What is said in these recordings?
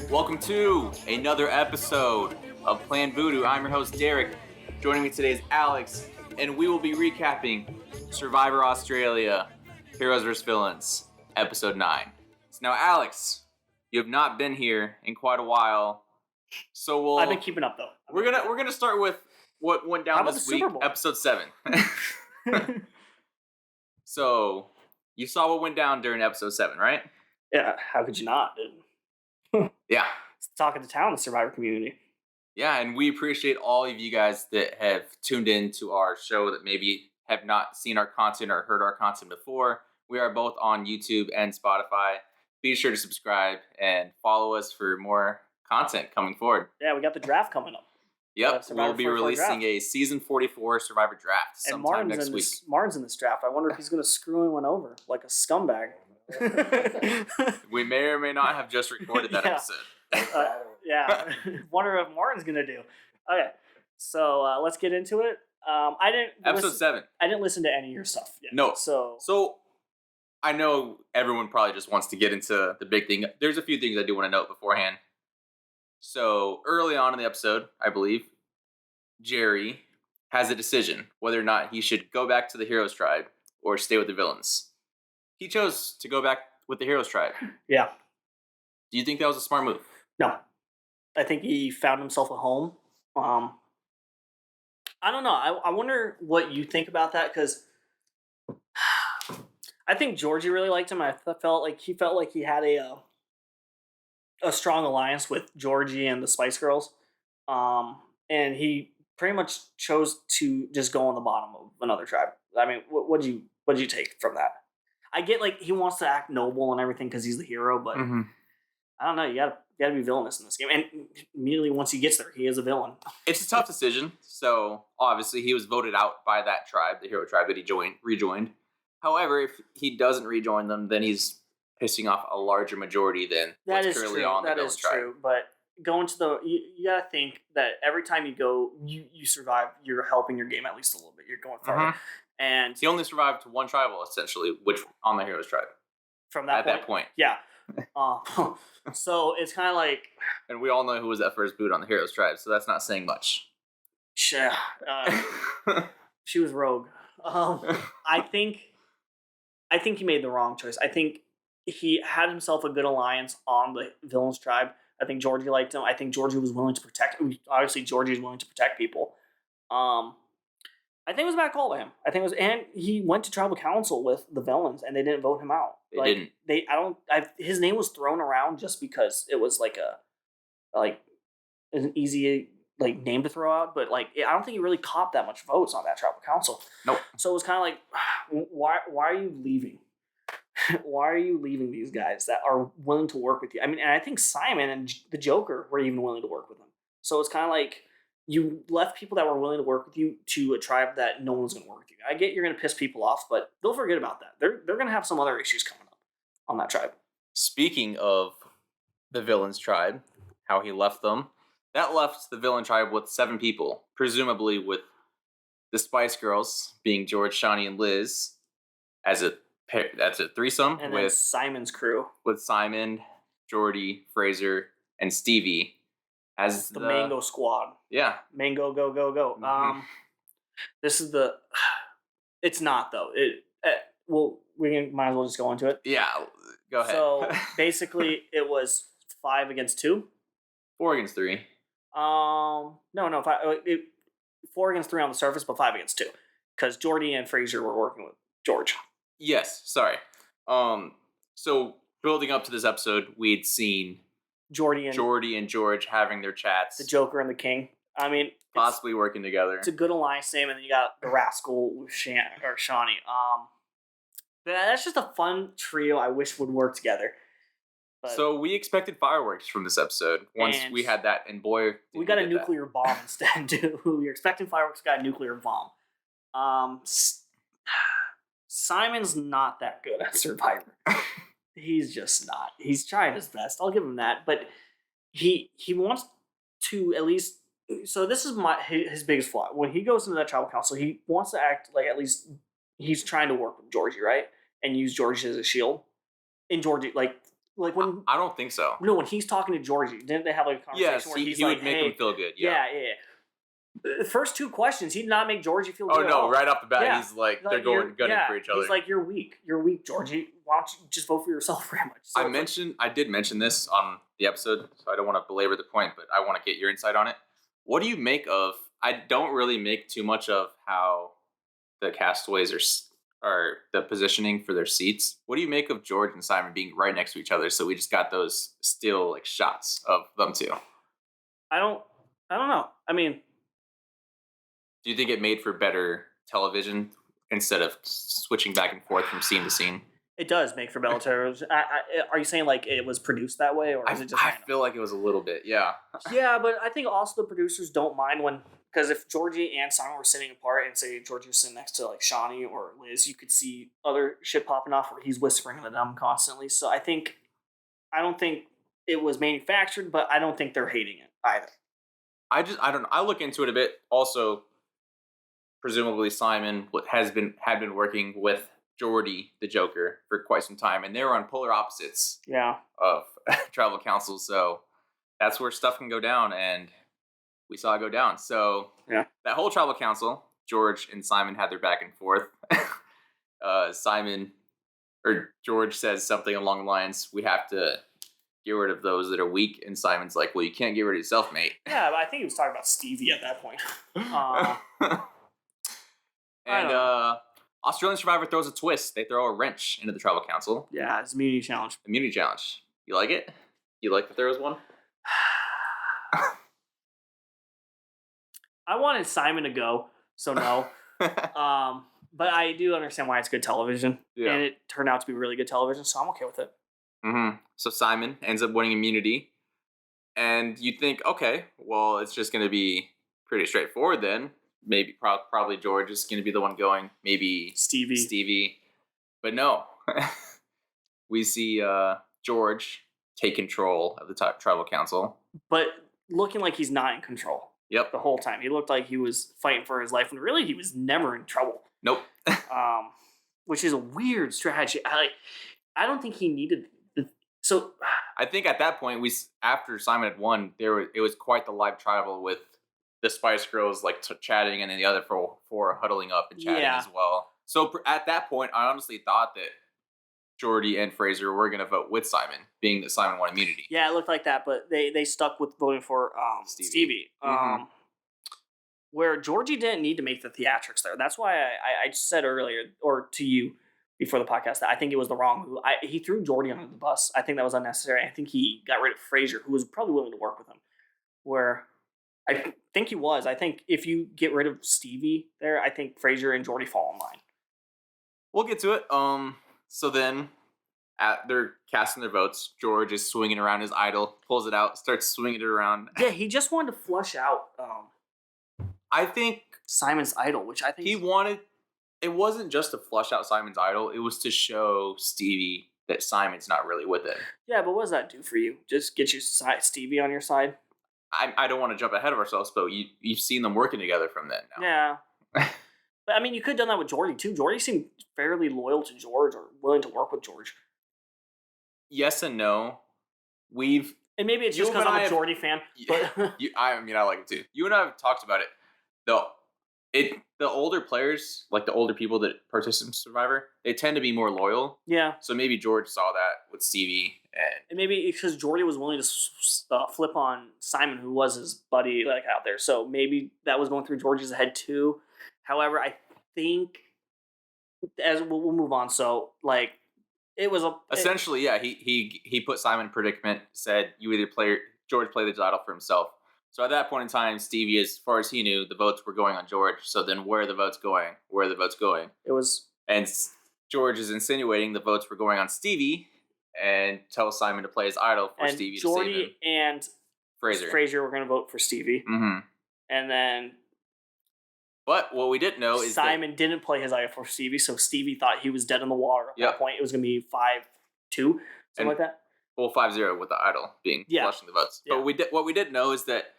Welcome to another episode of Plan Voodoo. I'm your host, Derek. Joining me today is Alex, and we will be recapping Survivor Australia, Heroes vs. Villains, Episode 9. So now, Alex, you have not been here in quite a while, so I've been keeping up, though. We're gonna start with what went down this week, Episode 7. So, you saw what went down during Episode 7, right? Yeah, how could you not, dude? Yeah. It's talking to town, the Survivor community. Yeah, and we appreciate all of you guys that have tuned in to our show that maybe have not seen our content or heard our content before. We are both on YouTube and Spotify. Be sure to subscribe and follow us for more content coming forward. Yeah, we got the draft coming up. Yep, we'll be releasing a Season 44 Survivor draft sometime next week. Martin's in this draft. I wonder if he's going to screw anyone over like a scumbag. We may or may not have just recorded that episode. Yeah, wonder what Martin's gonna do. Okay, so let's get into it. Episode 7. I didn't listen to any of your stuff yet. No. So I know everyone probably just wants to get into the big thing. There's a few things I do want to note beforehand. So early on in the episode, I believe, Jerry has a decision whether or not he should go back to the Heroes Tribe or stay with the villains. He chose to go back with the Heroes Tribe. Yeah. Do you think that was a smart move? No. I think he found himself a home. I don't know. I wonder what you think about that, because I think Georgie really liked him. I felt like he had a strong alliance with Georgie and the Spice Girls. And he pretty much chose to just go on the bottom of another tribe. I mean, what'd you take from that? I get like he wants to act noble and everything because he's the hero, but I don't know. You gotta be villainous in this game. And immediately once he gets there, he is a villain. It's a tough decision. So obviously he was voted out by that tribe, the hero tribe that he rejoined. However, if he doesn't rejoin them, then he's pissing off a larger majority than what's currently on the villain tribe. That is true. But going to you gotta think that every time you go, you survive. You're helping your game at least a little bit. You're going farther. And he only survived one tribal, essentially, which on the Heroes Tribe. From that point. Yeah. So it's kind of like... And we all know who was that first boot on the Heroes Tribe, so that's not saying much. Yeah. She was Rogue. I think he made the wrong choice. I think he had himself a good alliance on the Villains Tribe. I think Georgie liked him. I think Georgie was willing to protect... Obviously, Georgie is willing to protect people. I think it was a bad call by him. And he went to tribal council with the villains, and they didn't vote him out. They didn't. His name was thrown around just because it was an easy name to throw out. But I don't think he really caught that much votes on that tribal council. Nope. So it was kind of like, why are you leaving? Why are you leaving these guys that are willing to work with you? I mean, and I think Simon and the Joker were even willing to work with him. So it's kind of like, you left people that were willing to work with you to a tribe that no one's going to work with you. I get you're going to piss people off, but they'll forget about that. They're going to have some other issues coming up on that tribe. Speaking of the villains tribe, how he left them, that left the villain tribe with 7 people, presumably with the Spice Girls being George, Shawnee, and Liz as a pair. That's a threesome. And with Simon's crew. With Simon, Jordy, Fraser, and Stevie. As the Mango Squad. Yeah. Mango, go, go, go. This is the... It's not, though. We might as well just go into it. Yeah, go ahead. So, basically, it was 5 against 2. 4 against 3. No, 4 against 3 on the surface, but 5 against 2. Because Jordy and Fraser were working with George. Yes, sorry. So, building up to this episode, we'd seen... Jordy and George having their chats. The Joker and the King. I mean, possibly working together. It's a good alliance name, and then you got the Rascal with Shawnee. That's just a fun trio. I wish would work together. But so we expected fireworks from this episode. Once we had that, and boy, we got a nuclear bomb instead. Too. We were expecting fireworks. Got a nuclear bomb. Simon's not that good at Survivor. He's just not. He's trying his best. I'll give him that. But he wants to at least... So this is his biggest flaw. When he goes into that tribal council, he wants to act like at least he's trying to work with Georgie, right? And use Georgie as a shield. And Georgie, like when I don't think so. no, when he's talking to Georgie, didn't they have like a conversation Yes, where he he's like, would make hey, him feel good. Yeah. yeah. The first 2 questions, he did not make Georgie feel Oh good at no! all. Right off the bat, Yeah. he's like Like, they're going gunning for each other. He's like, you're weak, Georgie. Why don't you just vote for yourself, pretty much? So I did mention this on the episode, so I don't want to belabor the point, but I want to get your insight on it. What do you make of? I don't really make too much of how the castaways are the positioning for their seats. What do you make of George and Simon being right next to each other? So we just got those still like shots of them two. I don't know. I mean, do you think it made for better television instead of switching back and forth from scene to scene? it does make for better television. Are you saying like it was produced that way, or is it just I random? feel like it was a little bit, yeah. Yeah, but I think also the producers don't mind when, because if Georgie and Simon were sitting apart and say Georgie was sitting next to like Shawnee or Liz, you could see other shit popping off where he's whispering to them constantly. So I don't think it was manufactured, but I don't think they're hating it either. I don't know. I look into it a bit. Also, presumably Simon had been working with Geordie, the Joker, for quite some time, and they were on polar opposites of tribal council. So that's where stuff can go down, and we saw it go down. So that whole tribal council, George and Simon had their back and forth. George says something along the lines, "We have to get rid of those that are weak," and Simon's like, "Well, you can't get rid of yourself, mate." Yeah, but I think he was talking about Stevie at that point. And Australian Survivor throws a twist. They throw a wrench into the tribal council. Yeah, it's immunity challenge. Immunity challenge. You like it? You like that there was one? I wanted Simon to go, so no. But I do understand why it's good television, and it turned out to be really good television, so I'm okay with it. Mm-hmm. So Simon ends up winning immunity, and you think, okay, well, it's just going to be pretty straightforward then. Maybe probably George is going to be the one going. Maybe Stevie, but no. We see George take control of the tribal council, but looking like he's not in control. Yep. The whole time he looked like he was fighting for his life, and really he was never in trouble. Nope. Which is a weird strategy. I don't think he needed. So I think at that point, after Simon had won, it was quite the live tribal with the Spice Girls like chatting, and then the other four huddling up and chatting as well. So at that point, I honestly thought that Geordie and Fraser were going to vote with Simon, being that Simon won immunity. Yeah, it looked like that, but they stuck with voting for Stevie. Where Georgie didn't need to make the theatrics there. That's why I said earlier, or to you before the podcast, that I think it was the wrong move. He threw Geordie under the bus. I think that was unnecessary. I think he got rid of Fraser, who was probably willing to work with him. Where I think he was. I think if you get rid of Stevie there, I think Fraser and Geordie fall in line. We'll get to it. So then, they're casting their votes. George is swinging around his idol, pulls it out, starts swinging it around. Yeah, he just wanted to flush out. I think Simon's idol, which I think he wanted. It wasn't just to flush out Simon's idol. It was to show Stevie that Simon's not really with it. Yeah, but what does that do for you? Just get you Stevie on your side? I don't want to jump ahead of ourselves, but you've seen them working together from then now. Yeah. But I mean, you could have done that with Geordie too. Geordie seemed fairly loyal to George, or willing to work with George. Yes and no. And maybe it's just because I'm a Geordie fan. But I like him too. You and I have talked about it. The older players, like the older people that participate in Survivor, they tend to be more loyal. Yeah. So maybe George saw that with Stevie, and maybe because Geordie was willing to flip on Simon, who was his buddy, like out there. So maybe that was going through George's head too. However, I think as we'll move on. So like it was essentially, yeah. He put Simon in a predicament. Said you either George play the title for himself. So at that point in time, Stevie, as far as he knew, the votes were going on George. So then where are the votes going? Where are the votes going? And George is insinuating the votes were going on Stevie and tells Simon to play his idol for Stevie to save him. Geordie and Fraser were going to vote for Stevie. Mm-hmm. And then... But what we didn't know is Simon didn't play his idol for Stevie, so Stevie thought he was dead in the water at that point. It was going to be 5-2, something like that. Well, 5-0 with the idol being flushing the votes. Yeah. But what we didn't know is that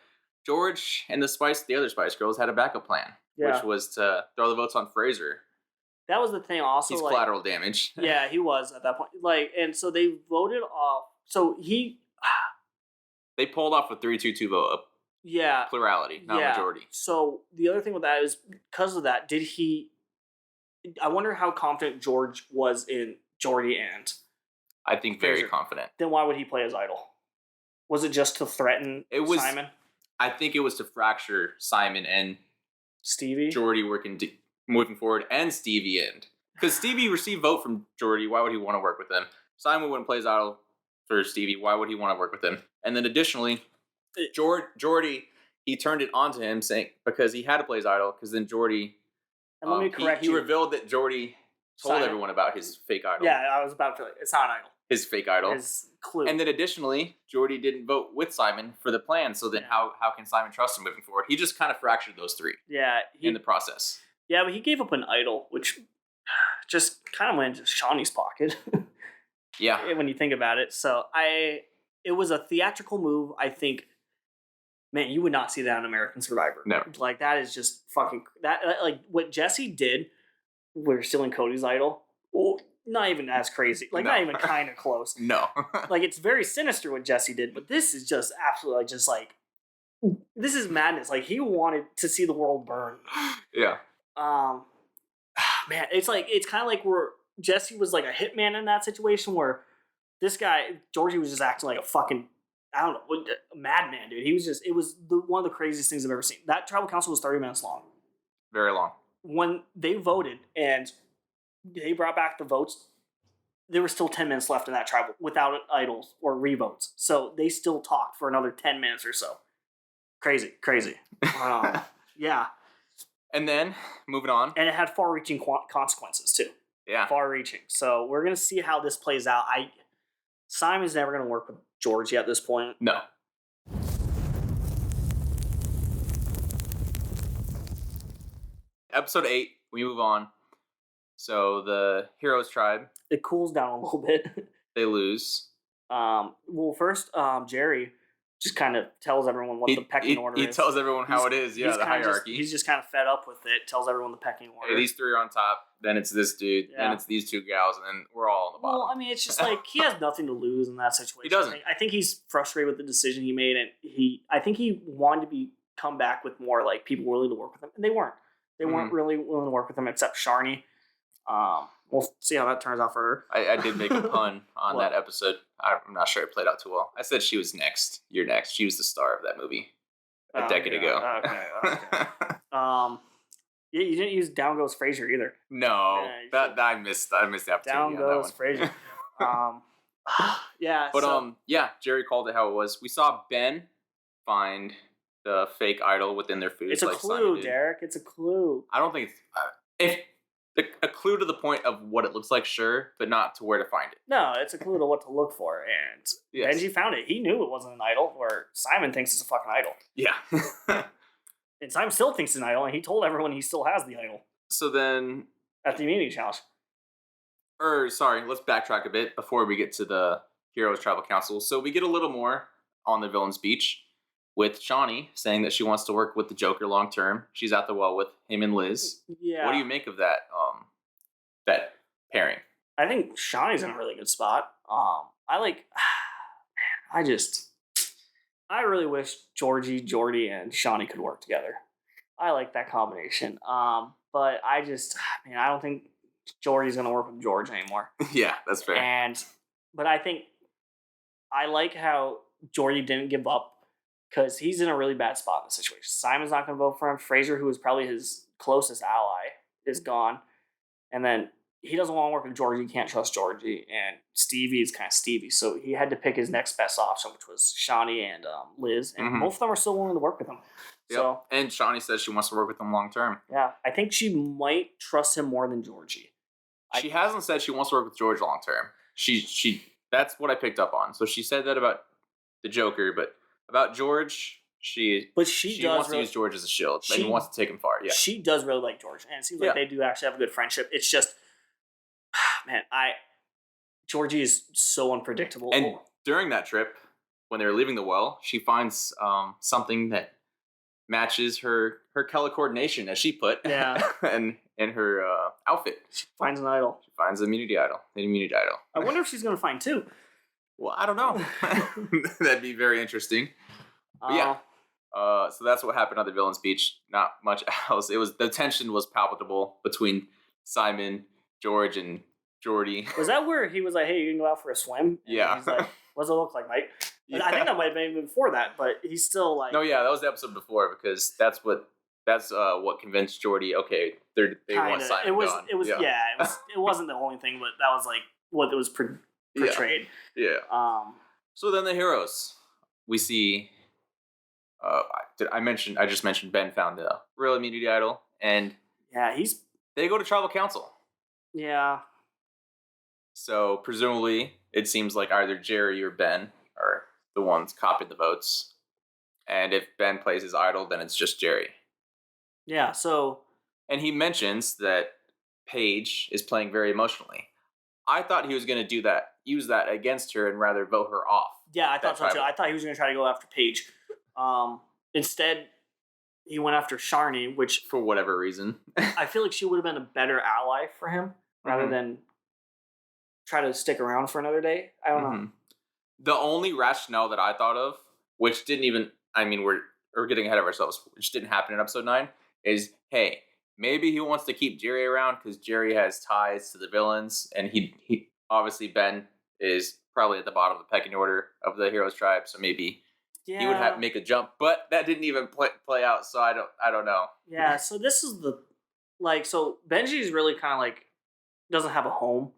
George and the other Spice Girls had a backup plan, which was to throw the votes on Fraser. That was the thing also. He's collateral damage. Yeah, he was at that point. And so they voted off So he, They pulled off a 3-2-2 vote, yeah, a plurality, not yeah. majority. So the other thing with that is because of that, I wonder how confident George was in Jordy and. I think very Fraser. confident. Then why would he play as idol? Was it just to threaten Simon? I think it was to fracture Simon and Stevie? Jordy moving forward, and Stevie and. Because Stevie received vote from Jordy, why would he want to work with him? Simon wouldn't play as idol for Stevie, why would he want to work with him? And then additionally, Jordy, he turned it onto him saying because he had to play as idol, because then Jordy, And let me correct he you. revealed that Jordy told Simon. everyone about his fake idol. Yeah, I was about to. It's not an idol. His fake idol. His clue. And then additionally, Jordy didn't vote with Simon for the plan, so then how can Simon trust him moving forward? He just kind of fractured those three in the process. Yeah, but he gave up an idol, which just kind of went into Shawnee's pocket. Yeah. When you think about it. So it was a theatrical move. I think, man, you would not see that on American Survivor. Never. Like, that is just fucking, like what Jesse did, we're stealing Cody's idol. Well, not even as crazy. Like, No. not even kind of close. No. Like, it's very sinister what Jesse did, but this is just absolutely just like, this is madness. Like, he wanted to see the world burn. Yeah. Man, it's kind of like where Jesse was like a hitman in that situation, where this guy Georgie was just acting like a fucking, I don't know, a madman, dude. He was just, it was one of the craziest things I've ever seen. That tribal council was 30 minutes long. Very long. When they voted and they brought back the votes, there were still 10 minutes left in that tribal without idols or revotes. So they still talked for another 10 minutes or so. Crazy. Yeah. And then, moving on. And it had far-reaching consequences, too. Yeah. Far-reaching. So we're going to see how this plays out. Simon's never going to work with Georgie at this point. No. Episode 8, we move on. So the Heroes tribe, It cools down a little bit. they lose. Well, first, Jerry just kind of tells everyone what the pecking order is. He tells everyone how it is, He's the hierarchy. He's just kind of fed up with it, tells everyone the pecking order. Hey, these three are on top, then it's this dude, then it's these two gals, and then we're all on the bottom. Well, I mean, it's just like he has nothing to lose in that situation. He doesn't. I think he's frustrated with the decision he made, and I think he wanted to come back with more like people willing to work with him, and they weren't. They weren't really willing to work with him except Sharni. We'll see how that turns out for her. I did make a pun on that episode. I'm not sure it played out too well. I said she was next. You're next. She was the star of that movie a decade ago. Okay. Yeah, you didn't use Down Goes Fraser either. No, I missed the opportunity. Down Goes Fraser. Yeah. But Jerry called it how it was. We saw Ben find the fake idol within their food. It's a clue, Derek. It's a clue. I don't think it's a clue to the point of what it looks like, sure, but not to where to find it. No, it's a clue to what to look for. And Benji found it. He knew it wasn't an idol, where Simon thinks it's a fucking idol. Yeah. And Simon still thinks it's an idol, and he told everyone he still has the idol. So then, at the immunity challenge. Let's backtrack a bit before we get to the Heroes Tribal Council. So we get a little more on the villain speech with Shawnee saying that she wants to work with the Joker long term. She's at the well with him and Liz. Yeah. What do you make of that that pairing? I think Shawnee's in a really good spot. I really wish Georgie, Jordy, and Shawnee could work together. I like that combination. But I don't think Jordy's gonna work with George anymore. Yeah, that's fair. But I think I like how Jordy didn't give up, because he's in a really bad spot in the situation. Simon's not going to vote for him. Fraser, who is probably his closest ally, is gone. And then he doesn't want to work with Georgie. He can't trust Georgie. And Stevie is kind of Stevie. So he had to pick his next best option, which was Shawnee and Liz. And both of them are still willing to work with him. Yep. So, and Shawnee says she wants to work with him long term. Yeah. I think she might trust him more than Georgie. She hasn't said she wants to work with George long term. She that's what I picked up on. So she said that about the Joker, but about George, she wants to use George as a shield. She wants to take him far. Yeah, she does really like George, and it seems like they do actually have a good friendship. It's just, man, Georgie is so unpredictable. And during that trip, when they were leaving the well, she finds something that matches her color coordination, as she put. Yeah, and her outfit. She finds an idol. She finds an immunity idol. I wonder if she's going to find two. Well, I don't know. That'd be very interesting. But yeah. So that's what happened on the villain speech. Not much else. It was the tension was palpable between Simon, George, and Jordy. Was that where he was like, "Hey, you can go out for a swim"? And Yeah. He's like, "What's it look like, Mike?" Yeah. I think that might have been even before that, but he's still like. No, yeah, that was the episode before because that's what convinced Jordy. Okay, they want Simon It was. gone. It was. Yeah. It wasn't the only thing, but that was like what it was portrayed. Yeah. So then the heroes, we see. I just mentioned Ben found the real immunity idol, and yeah, they go to tribal council. Yeah. So presumably, it seems like either Jerry or Ben are the ones copying the votes, and if Ben plays his idol, then it's just Jerry. Yeah. So. And he mentions that Paige is playing very emotionally. I thought he was going to use that against her, and rather vote her off. Yeah, I thought so too. I thought he was going to try to go after Paige. Instead, he went after Sharni, which for whatever reason, I feel like she would have been a better ally for him rather than try to stick around for another day. I don't know. The only rationale that I thought of, which didn't even, I mean, we're getting ahead of ourselves, which didn't happen in episode 9, is, hey, maybe he wants to keep Jerry around because Jerry has ties to the villains, and he obviously Ben is probably at the bottom of the pecking order of the heroes tribe, so maybe he would have make a jump, but that didn't even play out, so I don't know. Yeah, so this is so Benji's really kind of like doesn't have a home.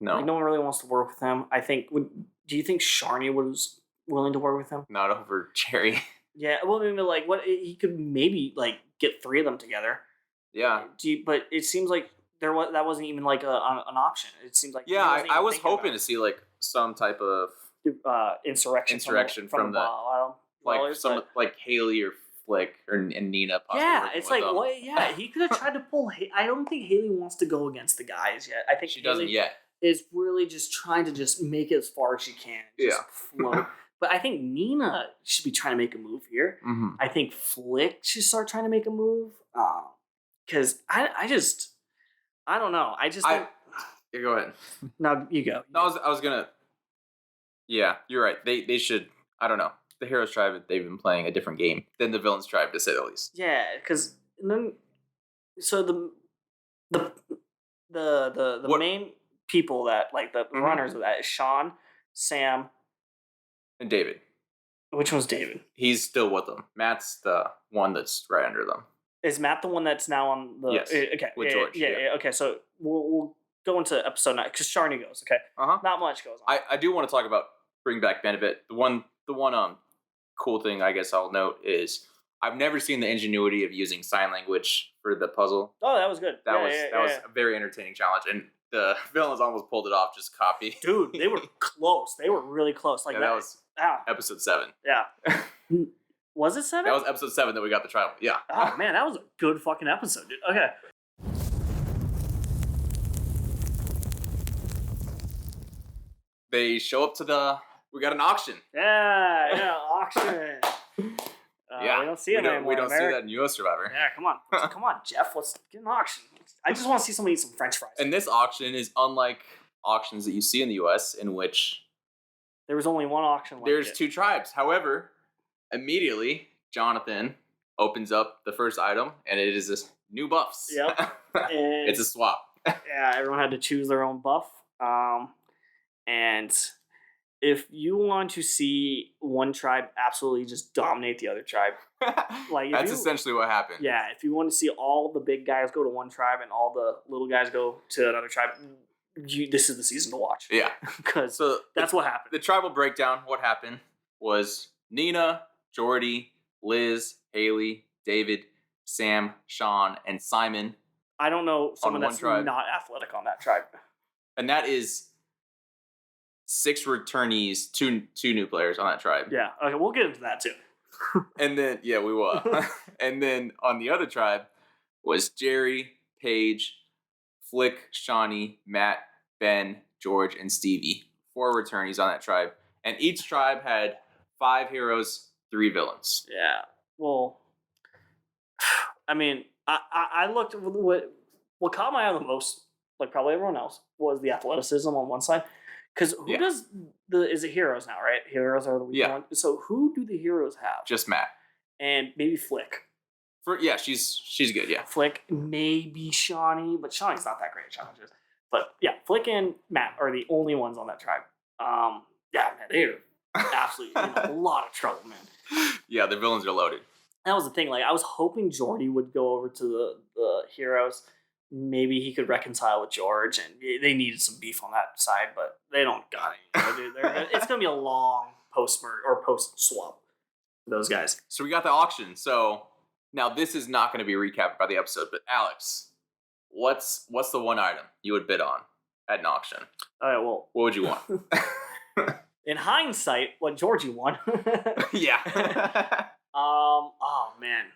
No. Like, no one really wants to work with him. I think. Do you think Sharni was willing to work with him? Not over Jerry. Yeah, well, I mean, like, what he could maybe like get 3 of them together. Yeah. But it seems like that wasn't even like an option. It seems like I was hoping to see like some type of insurrection from the like some like Haley or Flick and Nina. Yeah, it's like what? Yeah, he could have tried to pull. I don't think Haley wants to go against the guys yet. I think she doesn't yet. Is really just trying to just make it as far as she can. Float. But I think Nina should be trying to make a move here. Mm-hmm. I think Flick should start trying to make a move. Because I don't know. Yeah, go ahead. No, you go. No, I was gonna. Yeah, you're right. They should. I don't know. The Heroes Tribe, they've been playing a different game than the Villains Tribe, to say the least. Yeah, because then the main people that like the runners of that is Sean, Sam, and David. Which one's David? He's still with them. Matt's the one that's right under them. Is Matt the one that's now on the? Yes. Okay. With George. Yeah. Okay. So we'll go into episode 9 because Sharni goes. Okay. Not much goes on. I do want to talk about bring back Ben a bit. The one cool thing I guess I'll note is I've never seen the ingenuity of using sign language for the puzzle. Oh, that was good. That was a very entertaining challenge, and the villains almost pulled it off. Just copy. Dude, they were close. They were really close. Like that was episode 7. Yeah. Was it 7? That was episode 7 that we got the tribal. Yeah. Oh man, that was a good fucking episode, dude. Okay. They show up to we got an auction. Yeah, auction. Yeah, we don't see it anymore. We don't see that in U.S. Survivor. Yeah, come on, Jeff. Let's get an auction. I just want to see somebody eat some French fries. And this auction is unlike auctions that you see in the U.S., in which there was only one auction. There's 2 tribes. However, immediately Jonathan opens up the first item, and it is this new buffs. Yep, it's a swap. Yeah, everyone had to choose their own buff. And if you want to see one tribe absolutely just dominate the other tribe, like that's essentially what happened. Yeah, if you want to see all the big guys go to one tribe and all the little guys go to another tribe, this is the season to watch. Yeah, because that's what happened. The tribal breakdown. What happened was Nina, Jordy, Liz, Haley, David, Sam, Sean, and Simon. I don't know someone that's not athletic on that tribe. And that is 6 returnees, two new players on that tribe. Yeah, okay, we'll get into that too. And then, yeah, we will. And then on the other tribe was Jerry, Paige, Flick, Shawnee, Matt, Ben, George, and Stevie. 4 returnees on that tribe. And each tribe had 5 heroes, 3 villains. Yeah, well, I mean, I looked at what caught my eye the most, like probably everyone else, was the athleticism on one side. Because who Yeah. does is it Heroes now, right? Heroes are the weekend Yeah. one. So who do the Heroes have? Just Matt. And maybe Flick. She's good. Yeah. Flick, maybe Shawnee, but Shawnee's not that great at challenges. But yeah, Flick and Matt are the only ones on that tribe. Yeah, man, they're absolutely in a lot of trouble, man. Yeah, the villains are loaded. That was the thing. Like, I was hoping Jordy would go over to the Heroes. Maybe he could reconcile with George, and they needed some beef on that side, but they don't got it. Dude. It's gonna be a long post swap for those guys. So we got the auction. So now this is not going to be recapped by the episode, but Alex, what's the one item you would bid on at an auction? All right, well, What would you want? in hindsight, what Georgie won. Yeah. Oh man.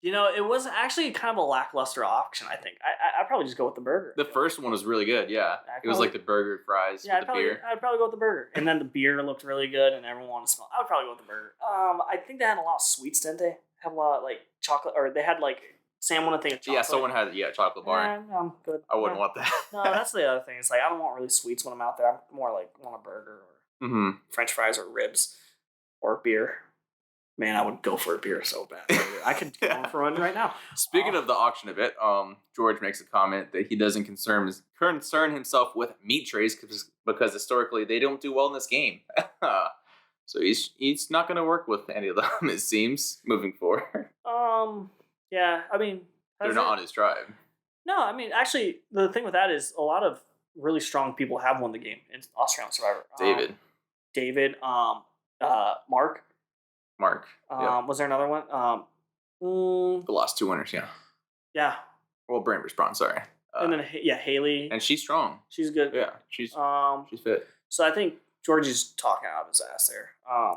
You know, it was actually kind of a lackluster auction. I think I'd probably just go with the burger. The first one was really good. Yeah, it was like the burger fries Yeah, with the beer. I'd probably go with the burger. And then the beer looked really good, and everyone wanted to smell. I would probably go with the burger. I think they had a lot of sweets, didn't they? Have a lot of, like, chocolate, or they had like Sam wanted a thing of chocolate. Yeah, someone had chocolate bar. Yeah, I'm good. I wouldn't Yeah. want that. No, that's the other thing. It's like I don't want really sweets when I'm out there. I'm more like want a burger or Mm-hmm. French fries or ribs or beer. Man, I would go for a beer so bad. I could go for one right now. Speaking of the auction a bit, George makes a comment that he doesn't concern himself with meat trays because historically they don't do well in this game. So he's not going to work with any of them, it seems, moving forward. Yeah, I mean, They're not on his tribe. No, I mean, actually, the thing with that is a lot of really strong people have won the game in Australian Survivor. David, Mark. Yeah. Was there another one? The last two winners, yeah. Yeah. Well, Brain Brawn, sorry. And then Haley. And she's strong. She's good. Yeah, she's fit. So I think Georgie's talking out of his ass there.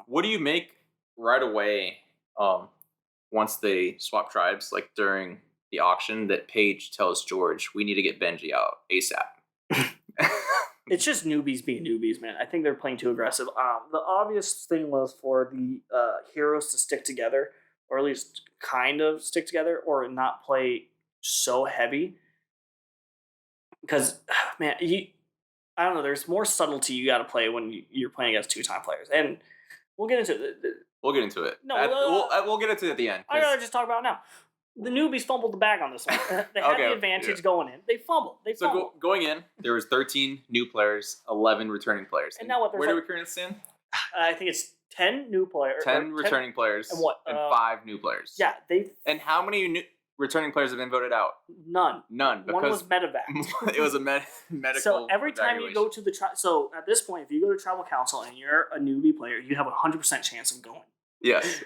What do you make right away? Once they swap tribes, like during the auction, that Paige tells George, "We need to get Benji out ASAP." It's just newbies being newbies, man. I think they're playing too aggressive. The obvious thing was for the heroes to stick together, or at least kind of stick together, or not play so heavy. Because, man, I don't know. There's more subtlety you got to play when you're playing against two-time players, and we'll get into it. We'll get into it. No, we'll get into it at the end. I'd rather just talk about it now. The newbies fumbled the bag on this one. They had the advantage going in. They fumbled. So going in, there was 13 new players, 11 returning players. And now what? Where do we currently stand? I think it's 10 new players. 10 returning players. And what? And 5 new players. Yeah, And how many new returning players have been voted out? None. None. One was medevac. It was a medical. So every time you go to the so at this point, if you go to tribal council and you're a newbie player, you have a 100% chance of going. Yes.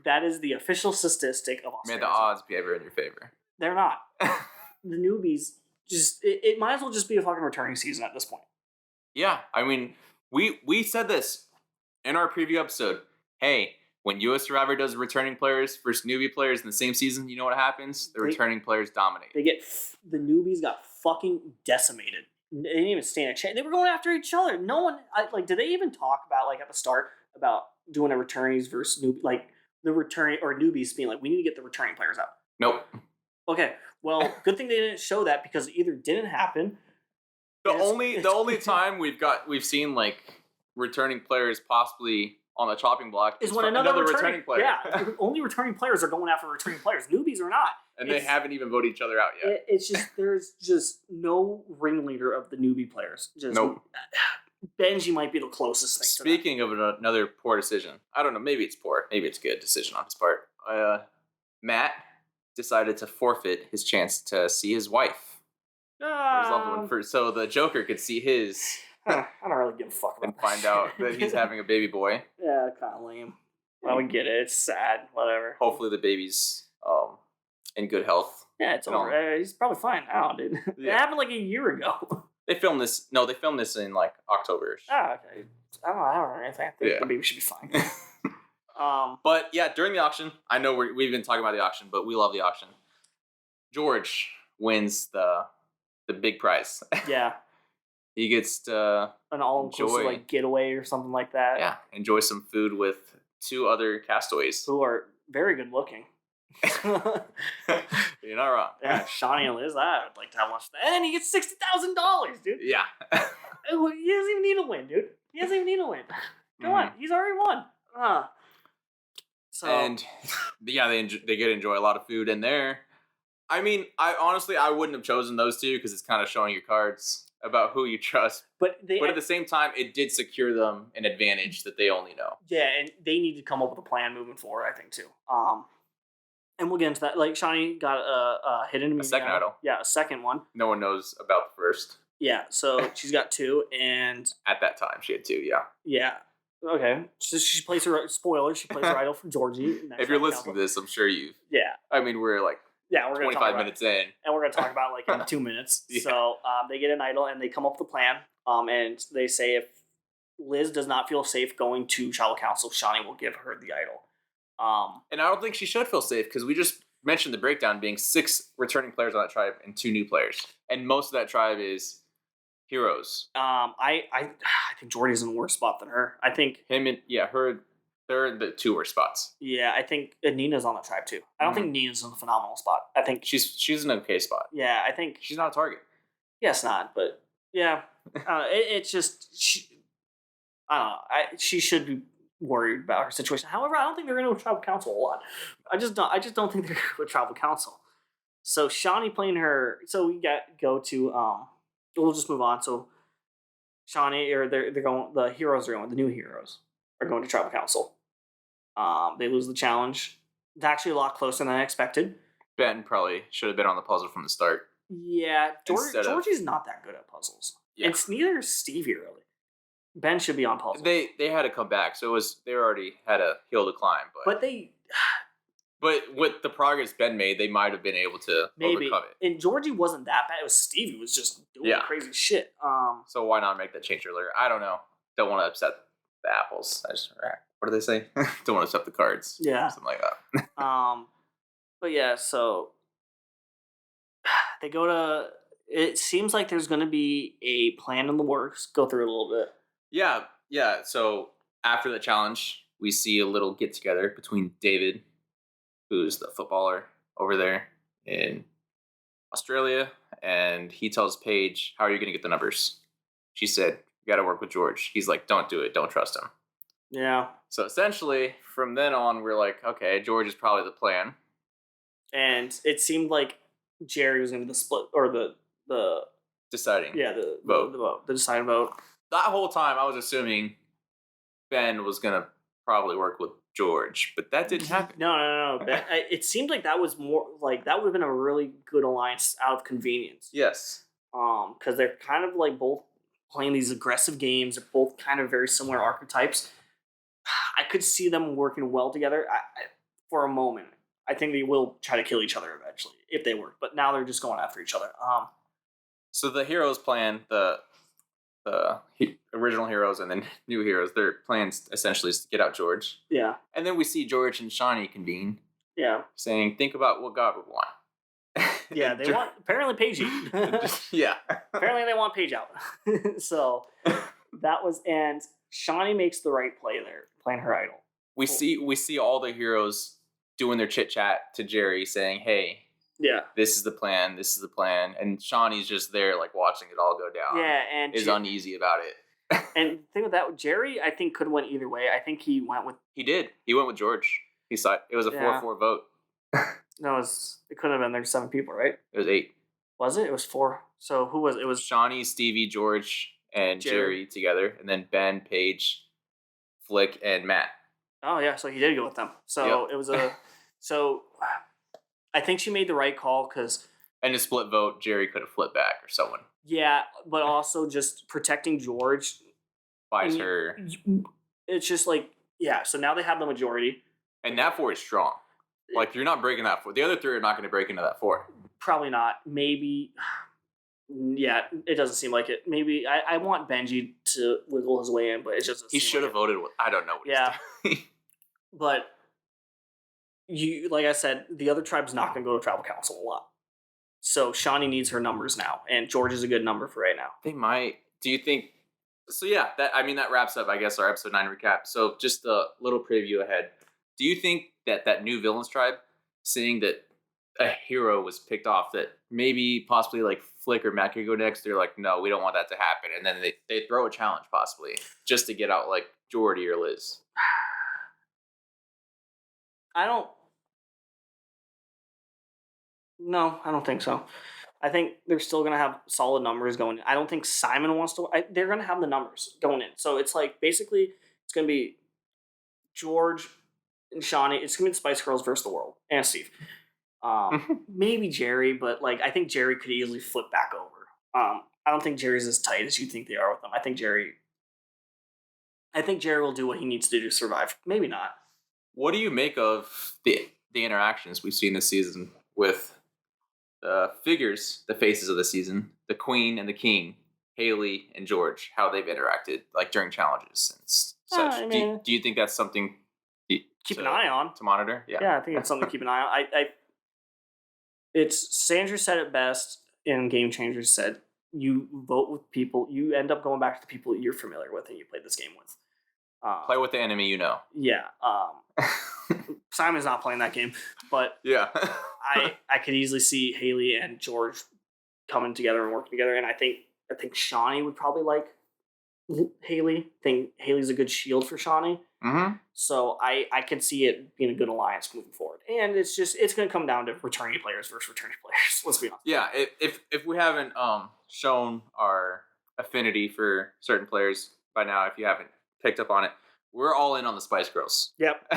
That is the official statistic of Australia. May the odds be ever in your favor. They're not. The newbies just it might as well just be a fucking returning season at this point. Yeah, I mean, we said this in our preview episode. Hey, when US Survivor does returning players versus newbie players in the same season, you know what happens? The returning players dominate. The newbies got fucking decimated. They didn't even stand a chance. They were going after each other. No one did they even talk about at the start about doing a returnees versus the returning or newbies being like, we need to get the returning players out? Nope. Okay, well, good thing they didn't show that because it either didn't happen. The only time we've seen returning players possibly on the chopping block is when another returning player. Yeah, only returning players are going after returning players. Newbies are not. And they haven't even voted each other out yet. It's just there's just no ringleader of the newbie players. Nope. Benji might be the closest thing. Speaking of another poor decision, I don't know. Maybe it's poor. Maybe it's a good decision on his part. Matt decided to forfeit his chance to see his wife, his loved one, so the Joker could see his. I don't really give a fuck about and find out that he's having a baby boy. Yeah, kind of lame. Well, we get it. It's sad. Whatever. Hopefully, the baby's in good health. Yeah, it's over. He's probably fine now, dude. Yeah. It happened a year ago. They filmed this. No, they filmed this in October. Ah, okay. I don't know anything. I think the baby should be fine. But yeah, during the auction, I know we've been talking about the auction, but we love the auction. George wins the big prize. Yeah. He gets to an all-inclusive getaway or something like that. Yeah, enjoy some food with 2 other castaways who are very good looking. You're not wrong. Yeah, Shawnee and Liz, I would like to have lunch with that. And he gets $60,000, dude. Yeah. He doesn't even need a win, dude. He doesn't even need a win. Come on, he's already won. So And yeah, they get to enjoy a lot of food in there. I mean, I wouldn't have chosen those two because it's kind of showing your cards about who you trust. but But at the same time, it did secure them an advantage that they only know. yeah, and they need to come up with a plan moving forward, I think, too. And we'll get into that. Like, Shawnee got a hidden immunity second idol. Yeah, a second one. No one knows about the first. Yeah, so she's got 2, and At that time, she had 2, yeah. yeah. Okay, so she plays her spoiler. She plays her idol for Georgie. If you're listening to this, I'm sure you. Yeah. I mean, we're like we're gonna 25 minutes in, and we're gonna talk about like in 2 minutes. Yeah. So they get an idol and they come up with a plan. And they say if Liz does not feel safe going to tribal council, Shawnee will give her the idol. And I don't think she should feel safe because we just mentioned the breakdown being 6 returning players on that tribe and 2 new players, and most of that tribe is heroes. I think Jordy's in a worse spot than her. I think Him and her, they're in the 2 worst spots. yeah, I think Nina's on the tribe too. I don't think Nina's in a phenomenal spot. I think She's in an okay spot. yeah, I think She's not a target. yes, not, but yeah, it's just I don't know. She should be worried about her situation. However, I don't think they're going to go tribal council a lot. I just don't think they're going to go tribal council. So Shawnee playing her. So we go to we'll just move on. So Shawnee or they're going. The heroes are going. The new heroes are going to tribal council. They lose the challenge. It's actually a lot closer than I expected. Ben probably should have been on the puzzle from the start. Yeah, Instead of- Georgie's not that good at puzzles. Yeah. And neither is Stevie really. Ben should be on puzzles. They had to come back, so they already had a hill to climb. but With the progress Ben made, they might have been able to maybe. overcome it. And Georgie wasn't that bad. It was Stevie was just doing Yeah. crazy shit. So why not make that change earlier? I don't know. Don't want to upset the apples. What do they say? Don't want to upset the cards. Yeah. Something like that. But yeah, so they go to. It seems like there's going to be a plan in the works. Go through it a little bit. Yeah. So after the challenge, we see a little get together between David, who's the footballer over there in Australia, and he tells Paige, "How are you going to get the numbers?" She said, "You got to work with George." He's like, "Don't do it. Don't trust him." Yeah. So essentially, from then on, we're like, okay, George is probably the plan. And it seemed like Jerry was going to be the split or the Deciding. the Vote. the deciding vote. That whole time, I was assuming Ben was going to probably work with George, but that didn't happen. No. It seemed like that was more like that would have been a really good alliance out of convenience. Yes. Because they're kind of like both playing these aggressive games. They're both kind of very similar archetypes. I could see them working well together for a moment. I think they will try to kill each other eventually if they work, but now they're just going after each other. So the heroes' plan, the original heroes and then new heroes, their plans essentially is to get out George. Yeah. And then we see George and Shawnee convene, Yeah. saying, "Think about what God would want." Yeah, they want apparently Paige. Yeah. Apparently they want Paige out. So that was and Shawnee makes the right play there, playing her idol. We see all the heroes doing their chit chat to Jerry, saying, "Hey, Yeah. this is the plan. This is the plan." And Shawnee's just there, like watching it all go down. Yeah, and is uneasy about it. and the thing with that, Jerry, I think could have went either way. I think he went with He did. He went with George. He saw it was a 4-4 vote. no, it could have been there's 7 people, right? It was 8. Was it? It was 4. So who was it? Was Shawnee, Stevie, George, and Jerry together, and then Ben, Paige, Flick, and Matt. Oh yeah, so he did go with them. So Yep. it was a so I think she made the right call because And a split vote, Jerry could have flipped back or someone yeah, but also just protecting George. buys And her. It's just like yeah. So now they have the majority. And that 4 is strong. Like you're not breaking that 4. The other 3 are not going to break into that 4. Probably not. Maybe. Yeah, it doesn't seem like it. Maybe I want Benji to wiggle his way in, but it just doesn't He seem should like have voted with. I don't know. What Yeah. he's doing. But you, like I said, the other tribe's not going to go to tribal council a lot. So Shawnee needs her numbers now, and George is a good number for right now. They might. Do you think? So yeah, that wraps up, I guess, our episode 9 recap. So just a little preview ahead. Do you think that new villains tribe seeing that a hero was picked off that maybe possibly like Flick or Matt could go next. They're like, no, we don't want that to happen. And then they throw a challenge possibly just to get out like Jordy or Liz. I don't. No, I don't think so. I think they're still going to have solid numbers going in. I don't think Simon wants to. They're going to have the numbers going in. So it's like basically it's going to be George and Shawnee. It's going to be the Spice Girls versus the world and Steve. Maybe Jerry, but like I think Jerry could easily flip back over. I don't think Jerry's as tight as you think they are with them. I think Jerry will do what he needs to do to survive. Maybe not. What do you make of the interactions we've seen this season with the figures, the faces of the season, the Queen and the King, Haley and George, how they've interacted like during challenges and such? I mean, do you think that's something keep an eye on to monitor? Yeah, I think it's something to keep an eye on. It's Sandra said it best in Game Changers. Said you vote with people, you end up going back to the people you're familiar with and you play this game with. Play with the enemy you know. Yeah. Simon's not playing that game, but yeah, I could easily see Haley and George coming together and working together, and I think Shawnee would probably like Haley. I think Haley's a good shield for Shawnee. Mm-hmm. So I could see it being a good alliance moving forward, and it's going to come down to returning players versus returning players. Let's be honest. Yeah, if we haven't shown our affinity for certain players by now, if you haven't picked up on it, we're all in on the Spice Girls. Yep.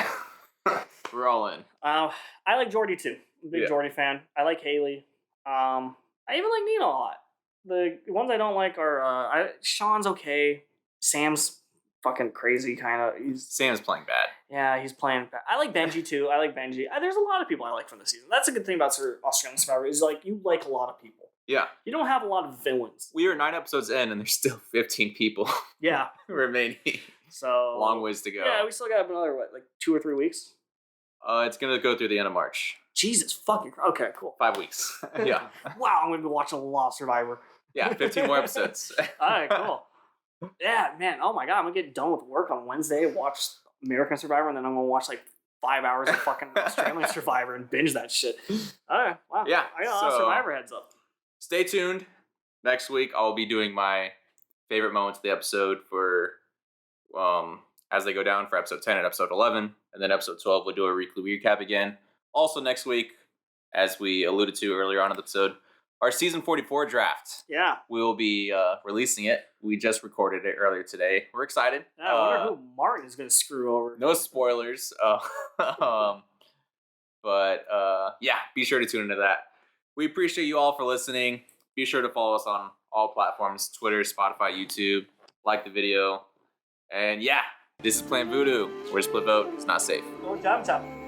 We're all in. I like Jordy too. I'm a big Jordy fan. I like Haley. I even like Nina a lot. The ones I don't like are Sean's okay. Sam's fucking crazy kind of. Sam's playing bad. Yeah, he's playing bad. I like Benji too. I like Benji. There's a lot of people I like from the season. That's a good thing about Australian Survivor is like you like a lot of people. Yeah. You don't have a lot of villains. We are 9 episodes in and there's still 15 people. Yeah. remaining. So long ways to go. Yeah, we still got another 2 or 3 weeks. It's gonna go through the end of March. Jesus fucking. Okay, cool. 5 weeks. Yeah. Wow, I'm gonna be watching a lot of Survivor. Yeah, 15 more episodes. All right, cool. Yeah, man. Oh my god, I'm gonna get done with work on Wednesday, watch American Survivor, and then I'm gonna watch 5 hours of fucking Australian Survivor and binge that shit. All right, wow. Yeah. I got a lot of Survivor heads up. Stay tuned. Next week, I'll be doing my favorite moments of the episode for as they go down for episode 10 and episode 11. And then episode 12, we'll do a weekly recap again. Also next week, as we alluded to earlier on in the episode, our season 44 draft. Yeah. We'll be releasing it. We just recorded it earlier today. We're excited. Yeah, I wonder who Martin is going to screw over. No spoilers. But yeah, be sure to tune into that. We appreciate you all for listening. Be sure to follow us on all platforms, Twitter, Spotify, YouTube. Like the video. And yeah, this is Plan Voodoo. Where's Split Vote? It's not safe. Oh, jam.